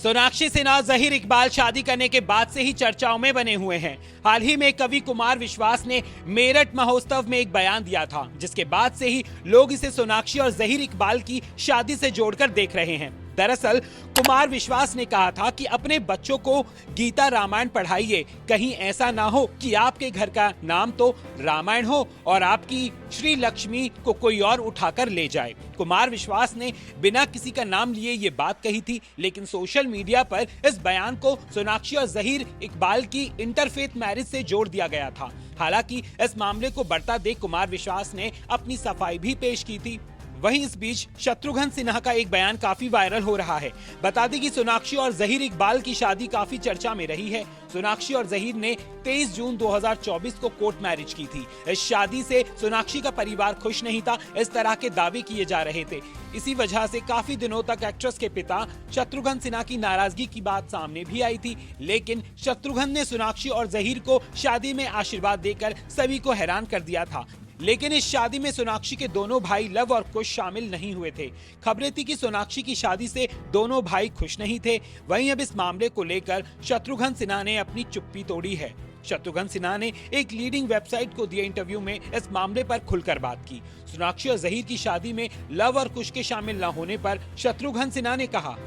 सोनाक्षी सिन्हा जहीर इकबाल शादी करने के बाद से ही चर्चाओं में बने हुए हैं। हाल ही में कवि कुमार विश्वास ने मेरठ महोत्सव में एक बयान दिया था, जिसके बाद से ही लोग इसे सोनाक्षी और जहीर इकबाल की शादी से जोड़कर देख रहे हैं। दरअसल कुमार विश्वास ने कहा था कि अपने बच्चों को गीता रामायण पढ़ाइए, कहीं ऐसा ना हो कि आपके घर का नाम तो रामायण हो और आपकी श्री लक्ष्मी को कोई और उठाकर ले जाए। कुमार विश्वास ने बिना किसी का नाम लिए ये बात कही थी, लेकिन सोशल मीडिया पर इस बयान को सोनाक्षी और जहीर इकबाल की इंटरफेथ मैरिज से जोड़ दिया गया था। हालांकि इस मामले को बढ़ता देख कुमार विश्वास ने अपनी सफाई भी पेश की थी। वहीं इस बीच शत्रुघ्न सिन्हा का एक बयान काफी वायरल हो रहा है। बता दें कि सोनाक्षी और जहीर इकबाल की शादी काफी चर्चा में रही है। सोनाक्षी और जहीर ने 23 जून 2024 को कोर्ट मैरिज की थी। इस शादी से सोनाक्षी का परिवार खुश नहीं था, इस तरह के दावे किए जा रहे थे। इसी वजह से काफी दिनों तक एक्ट्रेस के पिता शत्रुघ्न सिन्हा की नाराजगी की बात सामने भी आई थी, लेकिन शत्रुघ्न ने सोनाक्षी और जहीर को शादी में आशीर्वाद देकर सभी को हैरान कर दिया था। लेकिन इस शादी में सोनाक्षी के दोनों भाई लव और कुश शामिल नहीं हुए थे। खबरें थी कि सोनाक्षी की शादी से दोनों भाई खुश नहीं थे। वहीं अब इस मामले को लेकर शत्रुघ्न सिन्हा ने अपनी चुप्पी तोड़ी है। शत्रुघ्न सिन्हा ने एक लीडिंग वेबसाइट को दिए इंटरव्यू में इस मामले पर खुलकर बात की। सोनाक्षी और जहीर की शादी में लव और कुश के शामिल न होने पर शत्रुघ्न सिन्हा ने कहा,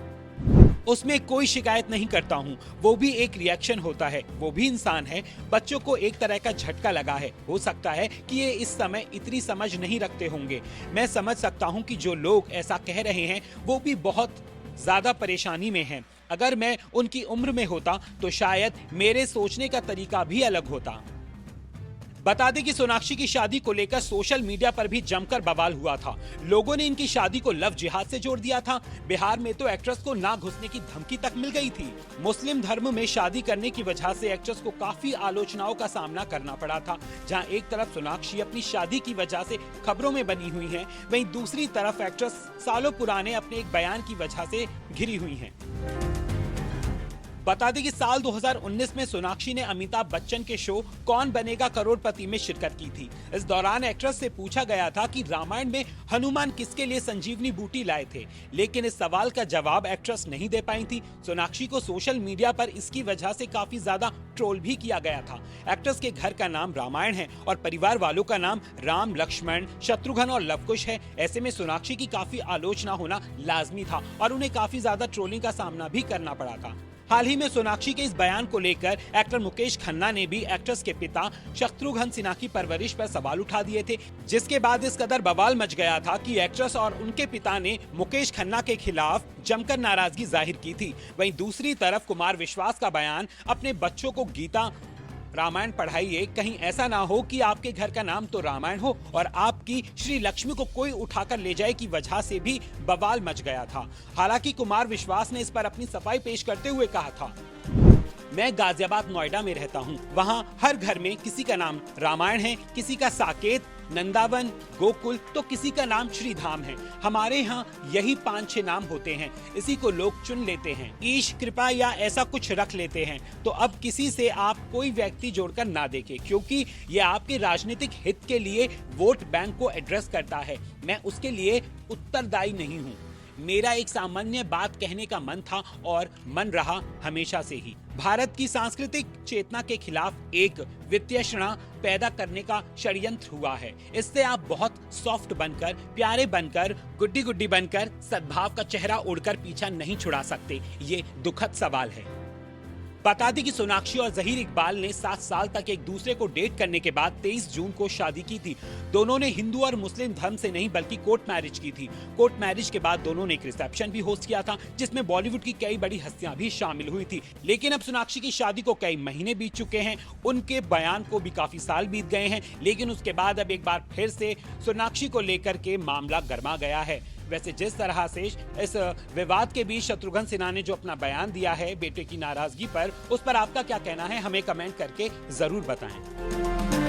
उसमें कोई शिकायत नहीं करता हूँ, वो भी एक रिएक्शन होता है, वो भी इंसान है। बच्चों को एक तरह का झटका लगा है, हो सकता है कि ये इस समय इतनी समझ नहीं रखते होंगे। मैं समझ सकता हूँ कि जो लोग ऐसा कह रहे हैं वो भी बहुत ज्यादा परेशानी में हैं। अगर मैं उनकी उम्र में होता तो शायद मेरे सोचने का तरीका भी अलग होता। बता दें कि सोनाक्षी की शादी को लेकर सोशल मीडिया पर भी जमकर बवाल हुआ था। लोगों ने इनकी शादी को लव जिहाद से जोड़ दिया था। बिहार में तो एक्ट्रेस को ना घुसने की धमकी तक मिल गई थी। मुस्लिम धर्म में शादी करने की वजह से एक्ट्रेस को काफी आलोचनाओं का सामना करना पड़ा था। जहां एक तरफ सोनाक्षी अपनी शादी की वजह से खबरों में बनी हुई हैं, वहीं दूसरी तरफ एक्ट्रेस सालों पुराने अपने एक बयान की वजह से घिरी हुई हैं। बता दें कि साल 2019 में सोनाक्षी ने अमिताभ बच्चन के शो कौन बनेगा करोड़पति में शिरकत की थी। इस दौरान एक्ट्रेस से पूछा गया था कि रामायण में हनुमान किसके लिए संजीवनी बूटी लाए थे, लेकिन इस सवाल का जवाब एक्ट्रेस नहीं दे पाई थी। सोनाक्षी को सोशल मीडिया पर इसकी वजह से काफी ज्यादा ट्रोल भी किया गया था। एक्ट्रेस के घर का नाम रामायण है और परिवार वालों का नाम राम, लक्ष्मण, शत्रुघ्न और लवकुश है। ऐसे में सोनाक्षी की काफी आलोचना होना लाजमी था और उन्हें काफी ज्यादा ट्रोलिंग का सामना भी करना पड़ा था। हाल ही में सोनाक्षी के इस बयान को लेकर एक्टर मुकेश खन्ना ने भी एक्ट्रेस के पिता शत्रुघ्न सिन्हा की परवरिश पर सवाल उठा दिए थे, जिसके बाद इस कदर बवाल मच गया था कि एक्ट्रेस और उनके पिता ने मुकेश खन्ना के खिलाफ जमकर नाराजगी जाहिर की थी। वहीं दूसरी तरफ कुमार विश्वास का बयान, अपने बच्चों को गीता रामायण पढ़ाइए, कहीं ऐसा ना हो कि आपके घर का नाम तो रामायण हो और आपकी श्री लक्ष्मी को कोई उठाकर ले जाए की वजह से भी बवाल मच गया था। हालांकि कुमार विश्वास ने इस पर अपनी सफाई पेश करते हुए कहा था, मैं गाजियाबाद नोएडा में रहता हूँ। वहाँ हर घर में किसी का नाम रामायण है, किसी का साकेत, नंदावन, गोकुल तो किसी का नाम श्रीधाम है। हमारे यहाँ यही 5-6 नाम होते हैं, इसी को लोग चुन लेते हैं, ईश, कृपा या ऐसा कुछ रख लेते हैं। तो अब किसी से आप कोई व्यक्ति जोड़कर ना देखें, क्योंकि ये आपके राजनीतिक हित के लिए वोट बैंक को एड्रेस करता है। मैं उसके लिए उत्तरदायी नहीं हूँ। मेरा एक सामान्य बात कहने का मन था और मन रहा हमेशा से ही। भारत की सांस्कृतिक चेतना के खिलाफ एक वित्तीय पैदा करने का षड्यंत्र हुआ है। इससे आप बहुत सॉफ्ट बनकर, प्यारे बनकर, गुड्डी गुड्डी बनकर, सद्भाव का चेहरा ओढ़कर पीछा नहीं छुड़ा सकते। ये दुखद सवाल है। बता दें कि सोनाक्षी और जहीर इकबाल ने 7 साल तक एक दूसरे को डेट करने के बाद 23 जून को शादी की थी। दोनों ने हिंदू और मुस्लिम धर्म से नहीं बल्कि कोर्ट मैरिज की थी। कोर्ट मैरिज के बाद दोनों ने एक रिसेप्शन भी होस्ट किया था, जिसमें बॉलीवुड की कई बड़ी हस्तियां भी शामिल हुई थी। लेकिन अब सोनाक्षी की शादी को कई महीने बीत चुके हैं, उनके बयान को भी काफी साल बीत गए हैं, लेकिन उसके बाद अब एक बार फिर से सोनाक्षी को लेकर के मामला गर्मा गया है। वैसे जिस तरह से इस विवाद के बीच शत्रुघ्न सिन्हा ने जो अपना बयान दिया है बेटे की नाराजगी पर, उस पर आपका क्या कहना है, हमें कमेंट करके जरूर बताएं।